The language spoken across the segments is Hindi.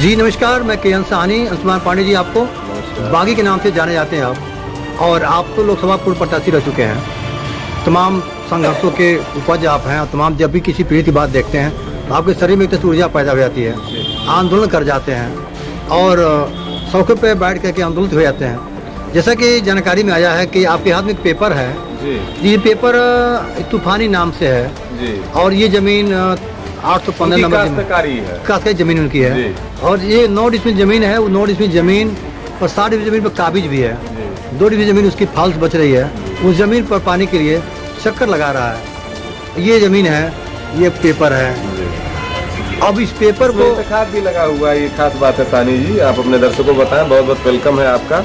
जी नमस्कार, मैं के एन साहनी अंशुमान पांडे जी आपको बागी के नाम से जाने जाते हैं आप। और आप तो लोकसभा पूर्व प्रत्याशी रह चुके हैं। तमाम संघर्षों के उपज आप हैं और तमाम जब भी किसी पीढ़ी की बात देखते हैं तो आपके शरीर में इतनी ऊर्जा पैदा हो जाती है, आंदोलन कर जाते हैं और सड़कों पर बैठ करके आंदोलित हो जाते हैं। जैसा कि जानकारी में आया है कि आपके हाथ में एक पेपर है जी। ये पेपर तूफानी नाम से है जी। और ये जमीन 815 नंबर काश्तकारी जमीन उनकी है और ये 9 डिसमिल जमीन है। वो 9 डिसमिल जमीन और 60 डिसमिल जमीन पर काबिज भी है। 2 डिसमिल जमीन उसकी फाल्स बच रही है। उस जमीन पर पाने के लिए चक्कर लगा रहा है। ये जमीन है, ये पेपर है। अब इस पेपर को इंतखाब भी लगा हुआ है। ये खास बात है सानी जी, आप अपने दर्शकों को बताएं। बहुत बहुत वेलकम है आपका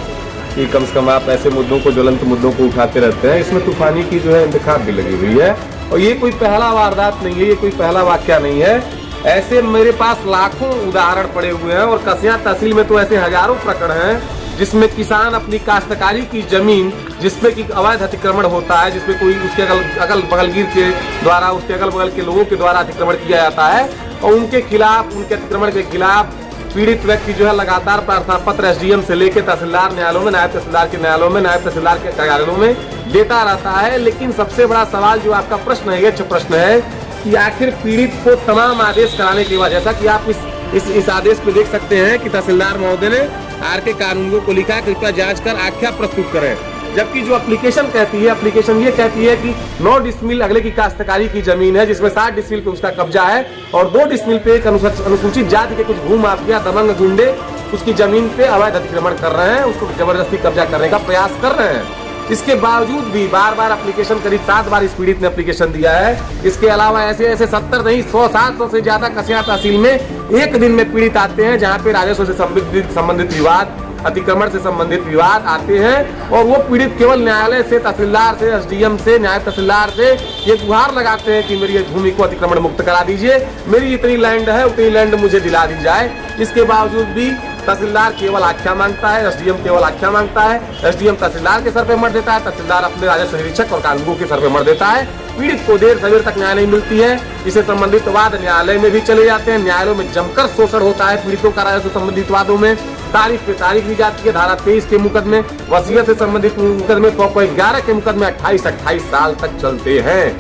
कि कम से कम आप ऐसे मुद्दों को, ज्वलंत मुद्दों को उठाते रहते हैं। इसमें तूफानी की जो है इंतखाब भी लगी हुई है और ये कोई पहला वारदात नहीं है, ये कोई पहला वाकया नहीं है। ऐसे मेरे पास लाखों उदाहरण पड़े हुए हैं और कसिया तहसील में तो ऐसे हजारों प्रकरण हैं जिसमें किसान अपनी काश्तकारी की जमीन जिसपे कि अवैध अतिक्रमण होता है, जिसपे कोई उसके अगल बगलगीर के द्वारा, उसके अगल बगल के लोगों के द्वारा अतिक्रमण किया जाता है और उनके खिलाफ, उनके अतिक्रमण के खिलाफ पीड़ित व्यक्ति जो है लगातार प्रार्थना पत्र एसडीएम से लेकर तहसीलदार न्यायालयों में, नायब तहसीलदार के न्यायालयों में, नायब तहसीलदार के कार्यालयों में देता रहता है। लेकिन सबसे बड़ा सवाल जो आपका प्रश्न है, ये प्रश्न है कि आखिर पीड़ित को तमाम आदेश कराने के बाद, जैसा कि आप इस आदेश पे देख सकते हैं कि तहसीलदार महोदय ने आर.के. कानूनगो को लिखा, कृपया जांच कर आख्या प्रस्तुत करें। जबकि जो एप्लीकेशन कहती है, एप्लीकेशन ये कहती है कि 9 डिसमिल अगले की काश्तकारी की जमीन है जिसमें 60 डिसमिल पे उसका कब्जा है और 2 डिसमिल पे एक अनुसूचित जाति के कुछ भूमाफिया दबंग गुंडे उसकी जमीन पे अवैध अतिक्रमण कर रहे हैं, उसको जबरदस्ती कब्जा करने का प्रयास कर रहे हैं। इसके बावजूद भी बार बार एप्लीकेशन, करीब 7 बार इस पीड़ित ने एप्लीकेशन दिया है। इसके अलावा ऐसे 70 नहीं 100-700 से ज्यादा कसिया तहसील में एक दिन में पीड़ित आते हैं जहाँ पे राजस्व से संबंधित विवाद, अतिक्रमण से संबंधित विवाद आते हैं और वो पीड़ित केवल न्यायालय से, तहसीलदार से, एसडीएम से, नायब तहसीलदार से ये गुहार लगाते हैं कि मेरी भूमि को अतिक्रमण मुक्त करा दीजिए, मेरी इतनी लैंड है उतनी लैंड मुझे दिला दी जाए। इसके बावजूद भी तहसीलदार केवल आख्या मांगता है, एसडीएम केवल आख्या मांगता है, एसडीएम तहसीलदार के सर पे मर देता है, तहसीलदार अपने राजस्व निरीक्षक और कानूनगो के सर पे मर देता है। पीड़ित को देर सवेर तक न्याय नहीं मिलती है। इससे संबंधित वाद न्यायालय में भी चले जाते हैं, न्यायालयों में जमकर शोषण होता है पीड़ितों का राजस्व संबंधित वादों में। तारीख पे तारीख दी जाती है। धारा 23 के मुकदमे, वसीयत से संबंधित मुकदमे 11 के मुकदमे 28 साल तक चलते हैं।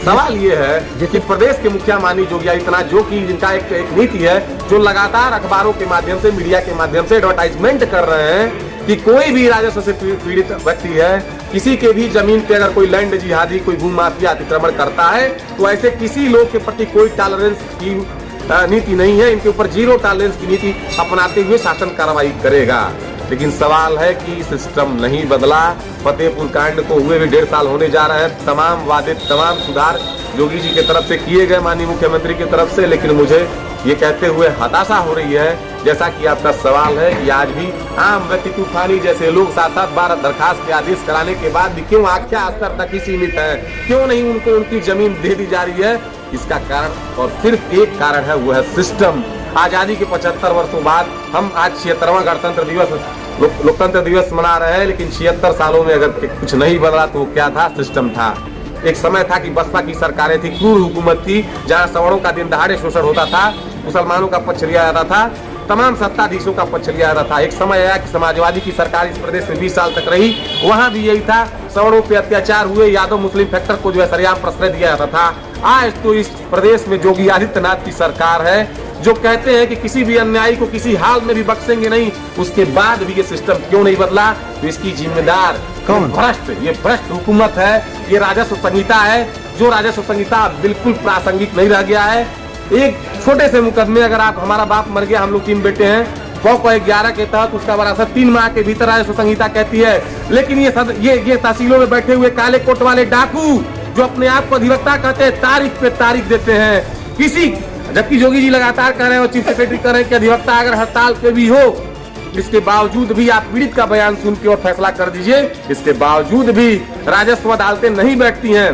सवाल ये है कि प्रदेश के मुखिया माननीय योगी आदित्यनाथ, जो कि जिनका एक नीति है, जो लगातार अखबारों के माध्यम से, मीडिया के माध्यम से एडवर्टाइजमेंट कर रहे हैं कि कोई भी राजस्व से पीड़ित व्यक्ति है, किसी के भी जमीन पे अगर कोई लैंड जिहादी, कोई भूमाफिया अतिक्रमण करता है तो ऐसे किसी लोग के प्रति कोई टॉलरेंस की नीति नहीं है। इनके ऊपर 0 टॉलरेंस की नीति अपनाते हुए शासन कार्रवाई करेगा। लेकिन सवाल है कि सिस्टम नहीं बदला। फतेहपुर कांड को हुए भी 1.5 साल होने जा रहे हैं। तमाम वादे, तमाम सुधार योगी जी की तरफ से किए गए, माननीय मुख्यमंत्री की तरफ से, लेकिन मुझे ये कहते हुए हताशा हो रही है, जैसा कि आपका सवाल है कि आज भी आम व्यक्ति तूफानी जैसे लोग 7-7 बार दरखास्त के आदेश कराने के बाद भी क्यों आख्या स्तर तक ही सीमित है, क्यों नहीं उनको उनकी जमीन दे दी जा रही है? इसका कारण और सिर्फ एक कारण है, वो है सिस्टम। आजादी के 75 वर्षों बाद हम आज 76वां गणतंत्र दिवस, लोकतंत्र दिवस मना रहे हैं, लेकिन 76 सालों में अगर कुछ नहीं बदला तो क्या था? सिस्टम था। एक समय था कि बसपा की सरकारें थी, क्रूर हुकूमत थी, जहां सवर्णों का दिन दहाड़े शोषण होता था, मुसलमानों का पक्ष लिया जाता था, तमाम सत्ताधीशों का पक्ष लिया जाता था। एक समय आया कि समाजवादी की सरकार इस प्रदेश में 20 साल तक रही, वहां भी यही था। सवर्णों पे अत्याचार हुए, यादव मुस्लिम फैक्टर को जो है सरेआम प्रश्रय दिया जाता था। आज तो इस प्रदेश में योगी आदित्यनाथ की सरकार है, जो कहते हैं कि किसी भी अन्यायी को किसी हाल में भी बख्शेंगे नहीं। उसके बाद भी ये सिस्टम क्यों नहीं बदला? तो इसकी जिम्मेदार कौन? भ्रष्ट, ये भ्रष्ट हुकूमत है, ये राजस्व संहिता है, जो राजस्व संहिता बिल्कुल प्रासंगिक नहीं रह गया है। एक छोटे से मुकदमे, अगर आप, हमारा बाप मर गया, हम लोग 3 बेटे हैं, 11 के तहत उसका वरासत 3 माह के भीतर राजस्व संहिता कहती है। लेकिन ये तहसीलों में बैठे हुए काले कोट वाले डाकू जो अपने आप को अधिवक्ता कहते हैं, तारीख पे तारीख देते हैं किसी, जबकि योगी जी लगातार कह रहे हैं और चीफ सेक्रेटरी कह रहे हैं कि अधिवक्ता अगर हड़ताल पे भी हो, इसके बावजूद भी आप पीड़ित का बयान सुन के और फैसला कर दीजिए। इसके बावजूद भी राजस्व अदालतें नहीं बैठती हैं,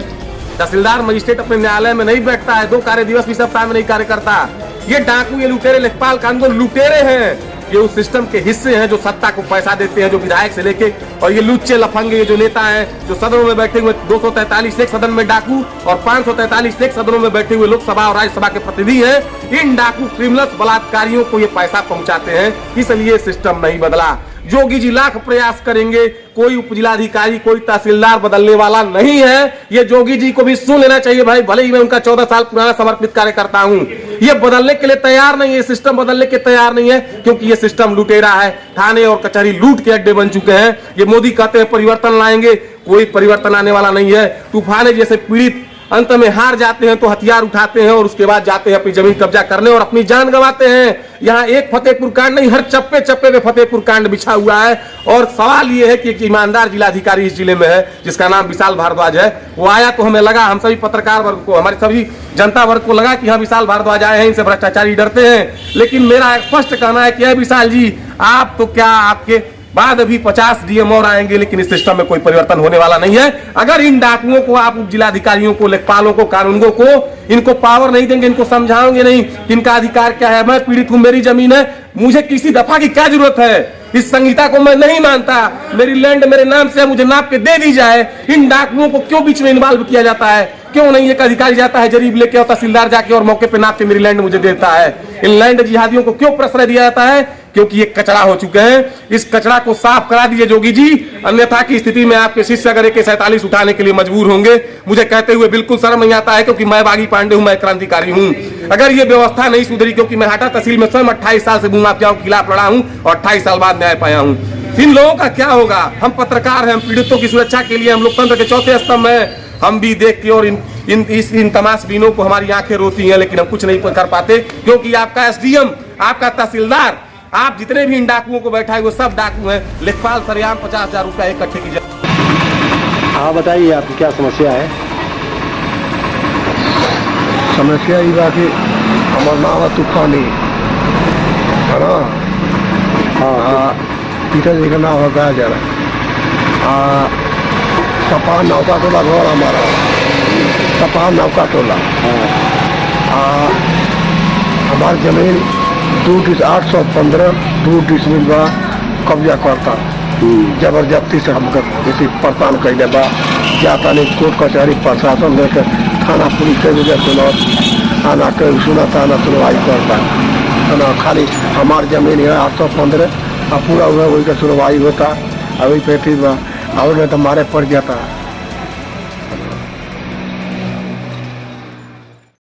तहसीलदार मजिस्ट्रेट अपने न्यायालय में नहीं बैठता है, 2 कार्य दिवस भी सप्ताह में नहीं कार्य करता। ये डाकू, ये लुटेरे, लेखपाल कानूनगो लुटेरे हैं। ये उस सिस्टम के हिस्से हैं जो सत्ता को पैसा देते हैं, जो विधायक से लेके, और ये लुच्चे लफंगे जो नेता हैं जो सदनों में बैठे हुए 243 एक सदन में डाकू और 543 एक सदनों में बैठे हुए लोकसभा और राज्यसभा के प्रतिनिधि हैं, इन डाकू क्रिमिनल्स बलात्कारियों को ये पैसा पहुंचाते हैं, इसलिए सिस्टम नहीं बदला। जोगी जी लाख प्रयास करेंगे, कोई उपजिलाधिकारी कोई तहसीलदार बदलने वाला नहीं है। ये जोगी जी को भी सुन लेना चाहिए भाई, भले ही मैं उनका 14 साल पुराना समर्पित कार्यकर्ता हूं, ये बदलने के लिए तैयार नहीं है, सिस्टम बदलने के तैयार नहीं है, क्योंकि ये सिस्टम लुटेरा है। थाने और कचहरी लूट के अड्डे बन चुके हैं। ये मोदी कहते हैं परिवर्तन लाएंगे, कोई परिवर्तन आने वाला नहीं है। तूफान जैसे पीड़ित अंत में हार जाते हैं तो हथियार उठाते हैं और उसके बाद जाते हैं अपनी जमीन कब्जा करने और अपनी जान गंवाते हैं। यहाँ एक फतेहपुर कांड नहीं, हर चप्पे चप्पे पे फतेहपुर कांड बिछा हुआ है। और सवाल ये है कि एक ईमानदार जिलाधिकारी इस जिले में है जिसका नाम विशाल भारद्वाज है। वो आया तो हमें लगा, हम सभी पत्रकार वर्ग को, हमारे सभी जनता वर्ग को लगा कि हाँ विशाल भारद्वाज आए हैं, इनसे भ्रष्टाचारी डरते हैं। लेकिन मेरा स्पष्ट कहना है कि विशाल जी, आप तो क्या, आपके बाद अभी 50 डीएम और आएंगे, लेकिन इस सिस्टम में कोई परिवर्तन होने वाला नहीं है। अगर इन डाकुओं को, आप जिलाधिकारियों को, लेखपालों को, कानूनगों को इनको पावर नहीं देंगे, इनको समझाओगे नहीं कि इनका अधिकार क्या है। मैं पीड़ित हूं, मेरी जमीन है, मुझे किसी दफा की क्या जरूरत है? इस संहिता को मैं नहीं मानता, मेरी लैंड मेरे नाम से है, मुझे नाप के दे दी जाए। इन डाकुओं को क्यों बीच में इन्वॉल्व किया जाता है? क्यों नहीं एक अधिकारी जाता है जरीब लेके और तहसीलदार जाके और मौके पे नाप के मेरी लैंड मुझे देता है? इन लैंड जिहादियों को क्यों प्रश्रय दिया जाता है? क्योंकि ये कचरा हो चुके हैं। इस कचरा को साफ करा दीजिए जोगी जी, अन्यथा की स्थिति में आपके शिष्य अगर AK-47 उठाने के लिए मजबूर होंगे। मुझे कहते हुए बिल्कुल शर्म नहीं आता है, क्योंकि मैं बागी पांडे हूं, मैं क्रांतिकारी हूं। अगर ये व्यवस्था नहीं सुधरी, क्योंकि मैं हाटा तहसील में स्वयं 28 साल से भूमाफियाओं के खिलाफ लड़ा हूं और 28 साल बाद न्याय पाया हूं, इन लोगों का क्या होगा? हम पत्रकार हैं, हम पीड़ितों की सुरक्षा के लिए हम लोकतंत्र के चौथे स्तंभ हैं। हम भी देख के और इन तमाशबीनों को हमारी आंखें रोती हैं, लेकिन हम कुछ नहीं कर पाते, क्योंकि आपका SDM, आपका तहसीलदार, आप जितने भी इन डाकुओं को बैठाए वो सब डाकू हैं। लेखपाल सरेआम 50,000 रुपया इकट्ठे कीजिए। हाँ बताइए, आपकी क्या समस्या है? समस्या ये बा कि हमार नाम है तूफानी, है ना? हाँ, पिता जी का नाम है गाजर। सपा नौका टोला घर हमारा, सपा नौका टोला। हमारी जमीन 815 2 डिसमिल बा, कब्जा करता जबरदस्ती से हमको किसी परेशान कैले बा। जाता नहीं कोर्ट कचहरी प्रशासन लेकर थाना पुलिस के वजह सुनो, थाना के सुना, थाना सुनवाई करता है ना। खाली हमारी जमीन है 815 और पूरा हुआ वही का सुनवाई होता, अभी पे ठीक बा, और नहीं तो मारे पड़ जाता।